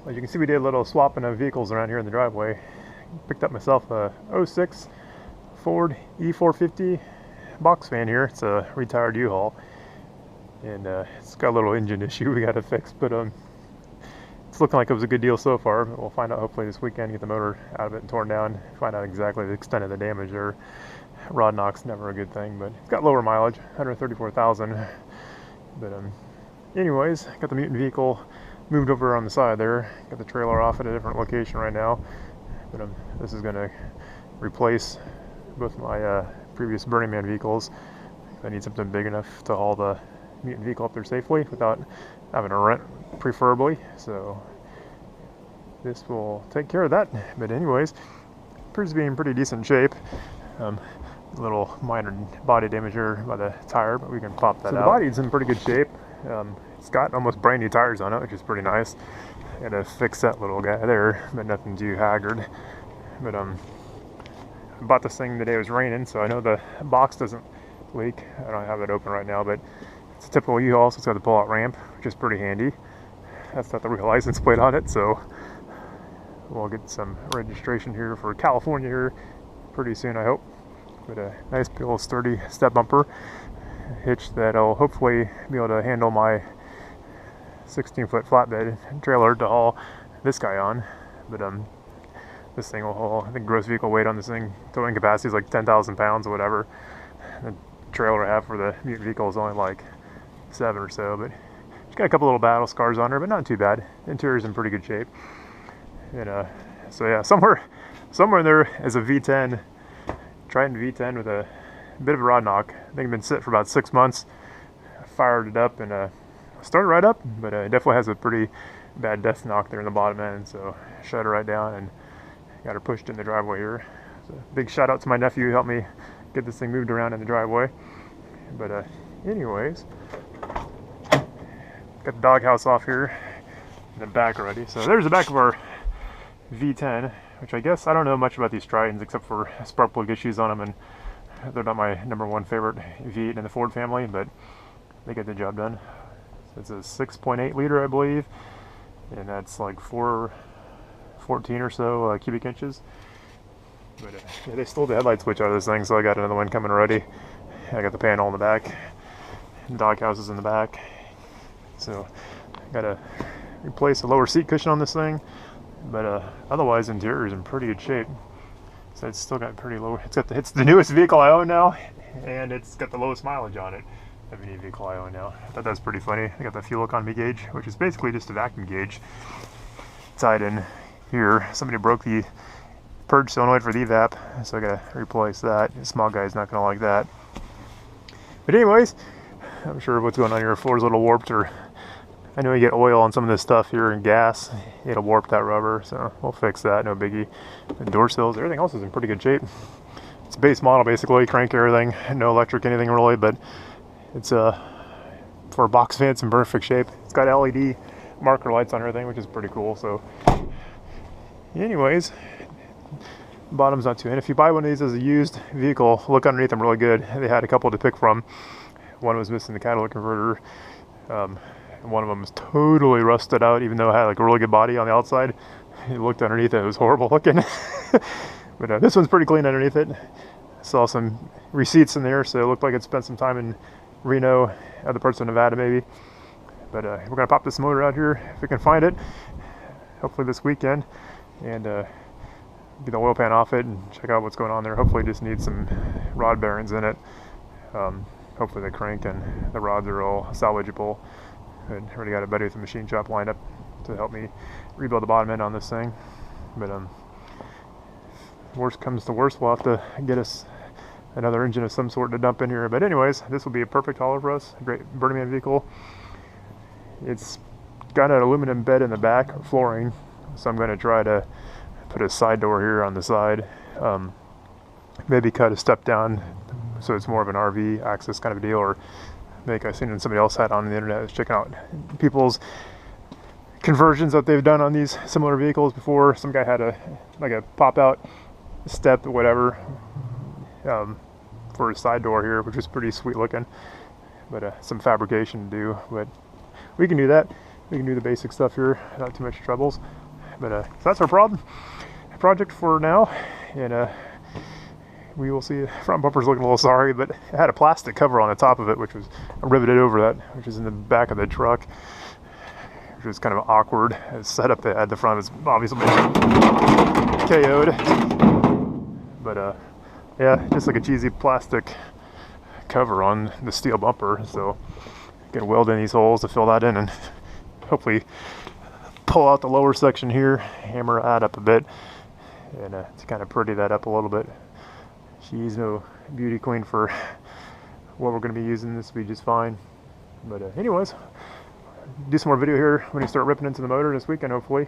As you can see, we did a little swapping of vehicles around here in the driveway. Picked up myself a '06 Ford E450 box van here. It's a retired Uhaul, and it's got a little engine issue we got to fix, but it's looking like it was a good deal so far. But we'll find out hopefully this weekend, get the motor out of it and torn down, find out exactly the extent of the damage there. Rod knock's never a good thing, but it's got lower mileage, 134,000. But anyways, got the mutant vehicle moved over on the side there. Got the trailer off at a different location right now. But this is going to replace both my previous Burning Man vehicles. I need something big enough to haul the mutant vehicle up there safely without having to rent, preferably. So this will take care of that. But anyways, appears to be in pretty decent shape. A little minor body damage here by the tire, but we can pop that out. The body's in pretty good shape. It's got almost brand new tires on it, which is pretty nice. Had to fix that little guy there, but nothing too haggard. But I bought this thing the day it was raining, so I know the box doesn't leak. I don't have it open right now, but it's a typical U-Haul, so it's got the pull-out ramp, which is pretty handy. That's not the real license plate on it, so we'll get some registration here for California here pretty soon, I hope. But a nice big old sturdy step bumper hitch that'll hopefully be able to handle my 16-foot flatbed trailer to haul this guy on. But this thing will haul, I think gross vehicle weight on this thing, towing capacity is like 10,000 pounds or whatever. The trailer I have for the mutant vehicle is only like 7 or so, but it's got a couple little battle scars on her, but not too bad. The interior's in pretty good shape. And so yeah, somewhere in there is a V10, Triton V10 with a bit of a rod knock. I think it's been sitting for about 6 months. I fired it up and started right up, but it definitely has a pretty bad death knock there in the bottom end, so shut her right down and got her pushed in the driveway here. So big shout out to my nephew who helped me get this thing moved around in the driveway. But anyways, got the doghouse off here in the back already. So there's the back of our V10, which I guess I don't know much about these Tritons except for spark plug issues on them, and they're not my #1 favorite V8 in the Ford family, but they get the job done. So it's a 6.8 liter, I believe, and that's like 414 or so cubic inches. But yeah, they stole the headlight switch out of this thing, so I got another one coming already. I got the panel in the back, and doghouse is in the back. So I gotta replace the lower seat cushion on this thing, but otherwise the interior is in pretty good shape. So it's still got pretty low. It's the newest vehicle I own now, and it's got the lowest mileage on it of any vehicle I own now. I thought that was pretty funny. I got the fuel economy gauge, which is basically just a vacuum gauge tied in here. Somebody broke the purge solenoid for the evap, so I gotta replace that. The small guy's not gonna like that. But anyways, I'm sure what's going on here. Floor's a little warped, or I know you get oil on some of this stuff here and gas. It'll warp that rubber, so we'll fix that. No biggie. The door sills, everything else is in pretty good shape. It's a base model basically, crank everything, no electric anything really, but it's for a box van, it's in perfect shape. It's got LED marker lights on everything, which is pretty cool. So anyways, bottom's not too, and if you buy one of these as a used vehicle, look underneath them really good. They had a couple to pick from. One was missing the catalytic converter, and one of them was totally rusted out, even though it had like a really good body on the outside. You looked underneath it, it was horrible looking. But this one's pretty clean underneath it. Saw some receipts in there, so it looked like it spent some time in Reno, other parts of Nevada maybe. But we're gonna pop this motor out here if we can find it, hopefully this weekend, and get the oil pan off it and check out what's going on there. Hopefully just needs some rod bearings in it. Hopefully the crank and the rods are all salvageable. I already got a buddy with a machine shop lined up to help me rebuild the bottom end on this thing. But worst comes to worst, we'll have to get us another engine of some sort to dump in here. But anyways, this will be a perfect hauler for us. A great Burning Man vehicle. It's got an aluminum bed in the back, or flooring, so I'm going to try to put a side door here on the side. Maybe cut a step down so it's more of an RV access kind of a deal, or make, I've seen somebody else had on the internet, was checking out people's conversions that they've done on these similar vehicles before. Some guy had a pop out step or whatever for his side door here, which is pretty sweet looking, but some fabrication to do. But we can do that. we can do the basic stuff here without too much troubles. But so that's our project for now, and we will see. Front bumper's looking a little sorry, but it had a plastic cover on the top of it, which was riveted over that, which is in the back of the truck, which was kind of awkward. The setup they had, the front was obviously KO'd, but yeah, just like a cheesy plastic cover on the steel bumper. So gonna weld in these holes to fill that in, and hopefully pull out the lower section here, hammer that up a bit, and to kind of pretty that up a little bit. She's no beauty queen for what we're going to be using. This will be just fine. But anyways, do some more video here when you start ripping into the motor this weekend, hopefully.